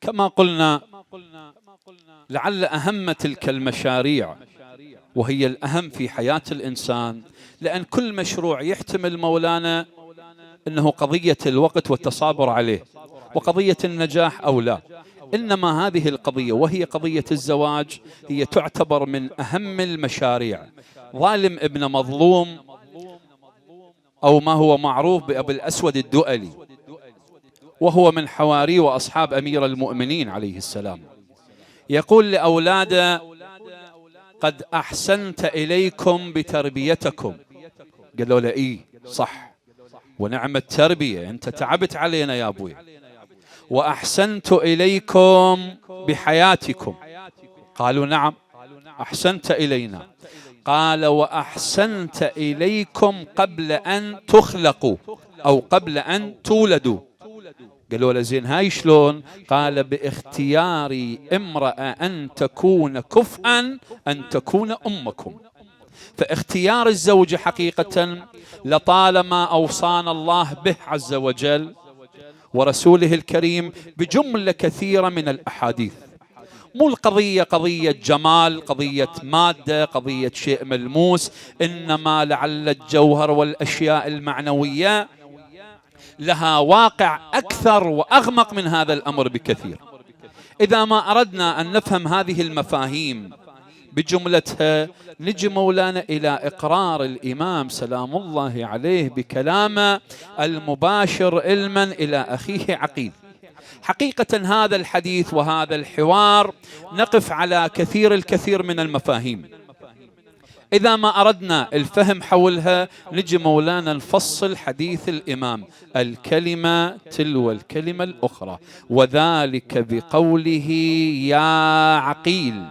كما قلنا لعل أهم تلك المشاريع، وهي الأهم في حياة الإنسان، لأن كل مشروع يحتمل مولانا أنه قضية الوقت والتصابر عليه وقضية النجاح أو لا، إنما هذه القضية وهي قضية الزواج هي تعتبر من أهم المشاريع. ظالم ابن مظلوم، أو ما هو معروف بأبي الأسود الدؤلي، وهو من حواري وأصحاب أمير المؤمنين عليه السلام، يقول لأولاده: قد أحسنت إليكم بتربيتكم. قالوا له: إيه صح ونعم التربية، أنت تعبت علينا يا أبوي. وأحسنت إليكم بحياتكم. قالوا: نعم أحسنت إلينا. قال: وأحسنت إليكم قبل أن تخلقوا أو قبل أن تولدوا. قالوا له: زين هاي شلون؟ قال: باختياري امرأة أن تكون كفءا أن تكون أمكم. فاختيار الزوجة حقيقة لطالما أوصانا الله به عز وجل ورسوله الكريم بجملة كثيرة من الأحاديث. مو القضية قضية جمال، قضية مادة، قضية شيء ملموس، إنما لعل الجوهر والأشياء المعنوية لها واقع أكثر وأغمق من هذا الأمر بكثير. إذا ما أردنا أن نفهم هذه المفاهيم بجملتها، نجي مولانا إلى إقرار الإمام سلام الله عليه بكلام المباشر علما إلى أخيه عقيل. حقيقة هذا الحديث وهذا الحوار نقف على الكثير من المفاهيم. إذا ما أردنا الفهم حولها، نجي مولانا نفصل حديث الإمام: الكلمة تلو الكلمة الأخرى، وذلك بقوله: يا عقيل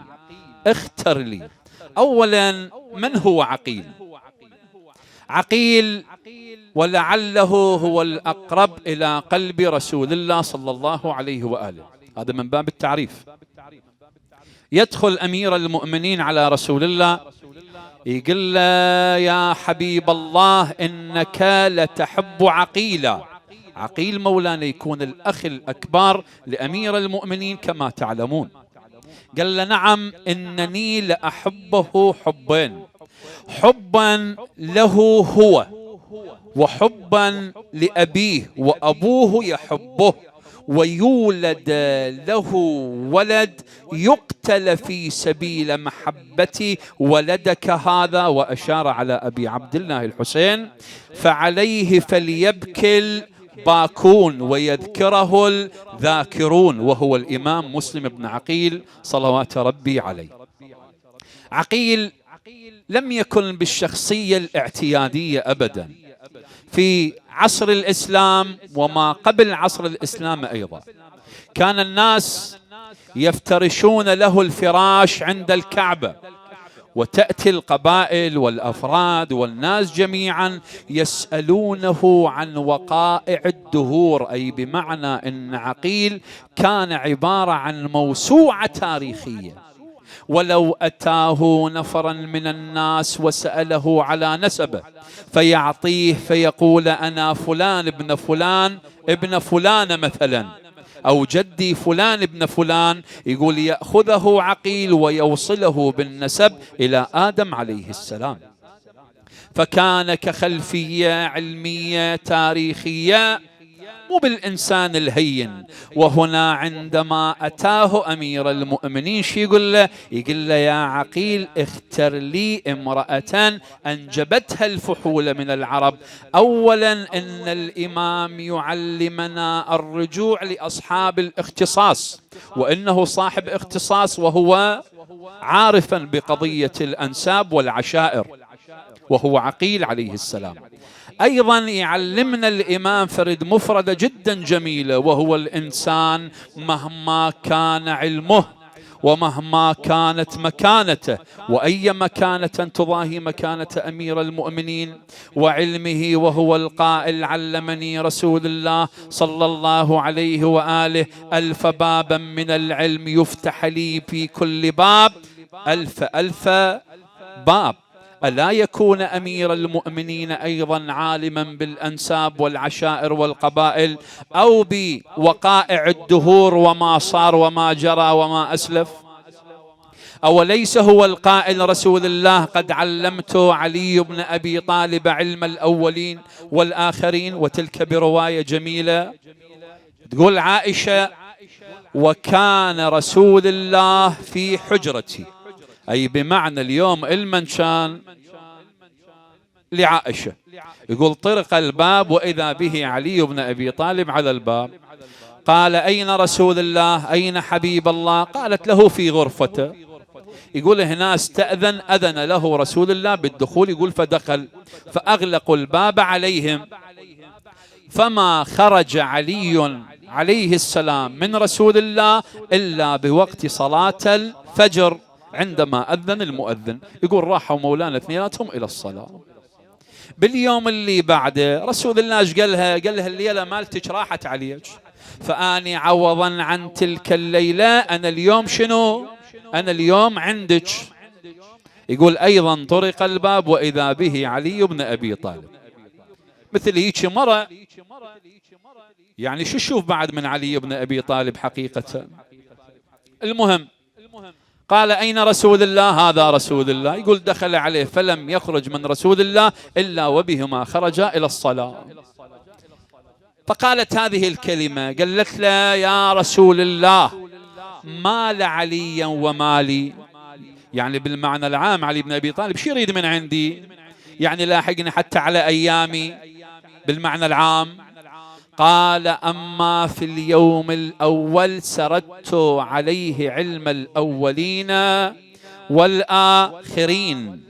اختر لي. أولا، من هو عقيل؟ عقيل ولعله هو الأقرب إلى قلب رسول الله صلى الله عليه وآله، هذا من باب التعريف. يدخل أمير المؤمنين على رسول الله يقول له: يا حبيب الله إنك لتحب عقيلا. عقيل مولانا يكون الأخ الأكبر لأمير المؤمنين كما تعلمون. قال له: نعم إنني لأحبه حبين: حبا له هو، وحبا لأبيه وأبوه يحبه، ويولد له ولد يقتل في سبيل محبة ولدك هذا، وأشار على أبي عبد الله الحسين، فعليه فليبكي الباكون ويذكره الذاكرون، وهو الإمام مسلم بن عقيل صلوات ربي عليه. عقيل لم يكن بالشخصية الاعتيادية أبدا في عصر الإسلام وما قبل عصر الإسلام أيضا. كان الناس يفترشون له الفراش عند الكعبة، وتأتي القبائل والأفراد والناس جميعا يسألونه عن وقائع الدهور، أي بمعنى أن عقيل كان عبارة عن موسوعة تاريخية. ولو أتاه نفرا من الناس وسأله على نسبه فيعطيه، فيقول: أنا فلان ابن فلان ابن فلان مثلا، أو جدي فلان ابن فلان، يقول يأخذه عقيل ويوصله بالنسب إلى آدم عليه السلام. فكان كخلفية علمية تاريخية، مو بالإنسان الهين. وهنا عندما أتاه أمير المؤمنين شي يقول له؟ يقول له: يا عقيل اختر لي امرأة أنجبتها الفحول من العرب. أولا إن الإمام يعلمنا الرجوع لأصحاب الاختصاص، وإنه صاحب اختصاص وهو عارفا بقضية الأنساب والعشائر، وهو عقيل عليه السلام. أيضا يعلمنا الإمام فرد مفردة جدا جميلة، وهو الإنسان مهما كان علمه ومهما كانت مكانته، وأي مكانة تضاهي مكانة أمير المؤمنين وعلمه، وهو القائل: علمني رسول الله صلى الله عليه وآله 1000 بابا من العلم يفتح لي في كل باب 1000 باب. ألا يكون أمير المؤمنين أيضا عالما بالأنساب والعشائر والقبائل أو بوقائع الدهور وما صار وما جرى وما أسلف؟ أوليس هو القائل رسول الله قد علمت علي بن أبي طالب علم الأولين والآخرين؟ وتلك برواية جميلة تقول عائشة: وكان رسول الله في حجرتي، أي بمعنى اليوم المنشان لعائشة. يقول: طرق الباب وإذا به علي بن أبي طالب على الباب. قال: أين رسول الله؟ أين حبيب الله؟ قالت: له في غرفته. يقول: هنا استأذن، أذن له رسول الله بالدخول. يقول: فدخل فأغلقوا الباب عليهم، فما خرج علي عليه السلام من رسول الله إلا بوقت صلاة الفجر عندما أذن المؤذن. يقول: راحوا مولانا اثنيناتهم إلى الصلاة. باليوم اللي بعده رسول الله ايش قال لها؟ قال لها: الليلة مالتك راحت عليك، فأني عوضا عن تلك الليلة أنا اليوم شنو؟ أنا اليوم عندك. يقول: أيضا طرق الباب وإذا به علي بن أبي طالب. مثل هيك مرة يعني شو تشوف بعد من علي بن أبي طالب حقيقة؟ المهم قال: أين رسول الله؟ هذا رسول الله. يقول: دخل عليه فلم يخرج من رسول الله إلا وبهما خرجا إلى الصلاة. فقالت هذه الكلمة، قالت له: يا رسول الله، مال عليا ومالي، يعني بالمعنى العام علي بن أبي طالب شو يريد من عندي؟ يعني لاحقني حتى على أيامي بالمعنى العام. قال: أما في اليوم الأول سردت عليه علم الأولين والآخرين،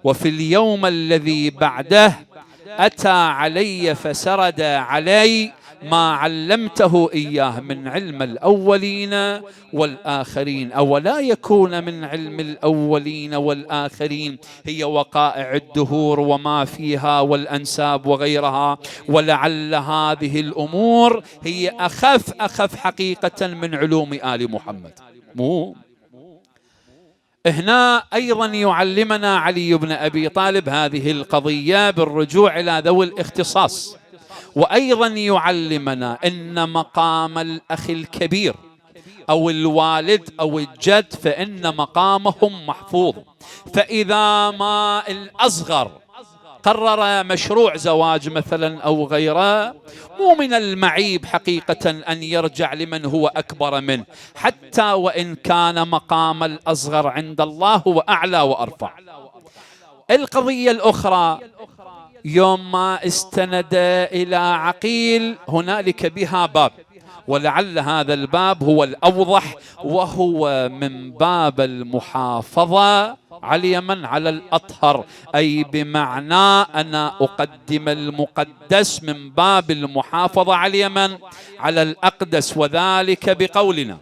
وفي اليوم الذي بعده أتى علي فسرد علي ما علمته إياه من علم الأولين والآخرين. أولا يكون من علم الأولين والآخرين هي وقائع الدهور وما فيها والأنساب وغيرها، ولعل هذه الأمور هي أخف حقيقة من علوم آل محمد. هنا أيضا يعلمنا علي بن أبي طالب هذه القضية بالرجوع إلى ذوي الاختصاص، وأيضا يعلمنا أن مقام الأخ الكبير أو الوالد أو الجد فإن مقامهم محفوظ. فإذا ما الأصغر قرر مشروع زواج مثلا أو غيره، مو من المعيب حقيقة أن يرجع لمن هو أكبر منه، حتى وإن كان مقام الأصغر عند الله هو أعلى وأرفع. القضية الأخرى، يوم ما استند إلى عقيل هنالك بها باب، ولعل هذا الباب هو الأوضح، وهو من باب المحافظة على من؟ على الأطهر، أي بمعنى أنا أقدم المقدس من باب المحافظة على من؟ على الأقدس. وذلك بقولنا: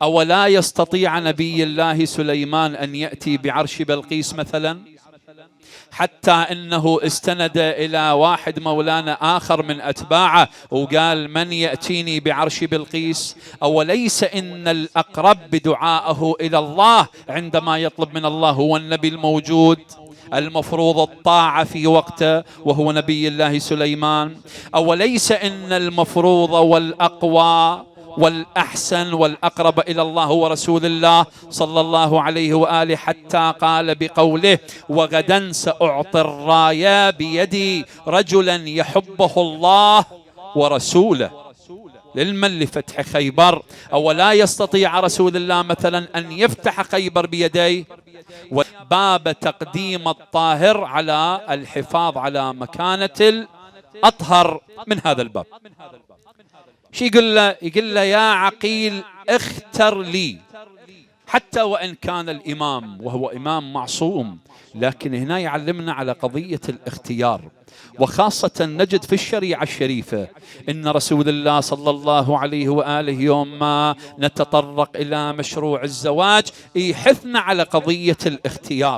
أولا يستطيع نبي الله سليمان أن يأتي بعرش بلقيس مثلا؟ حتى إنه استند إلى واحد مولانا آخر من أتباعه وقال: من يأتيني بعرش بلقيس؟ أوليس إن الأقرب بدعائه إلى الله عندما يطلب من الله هو النبي الموجود المفروض الطاعة في وقته وهو نبي الله سليمان؟ أوليس إن المفروض والأقوى والأحسن والأقرب إلى الله هو رسول الله صلى الله عليه وآله، حتى قال بقوله: وغدا سأعطي الراية بيدي رجلا يحبه الله ورسوله، للمن؟ لفتح خيبر. أولا يستطيع رسول الله مثلا أن يفتح خيبر بيديه؟ وباب تقديم الطاهر على الحفاظ على مكانة الأطهر من هذا الباب. شو يقول له؟ يقول له: يا عقيل اختر لي، حتى وإن كان الإمام وهو إمام معصوم، لكن هنا يعلمنا على قضية الاختيار. وخاصة نجد في الشريعة الشريفة إن رسول الله صلى الله عليه وآله يوم ما نتطرق إلى مشروع الزواج يحثنا على قضية الاختيار.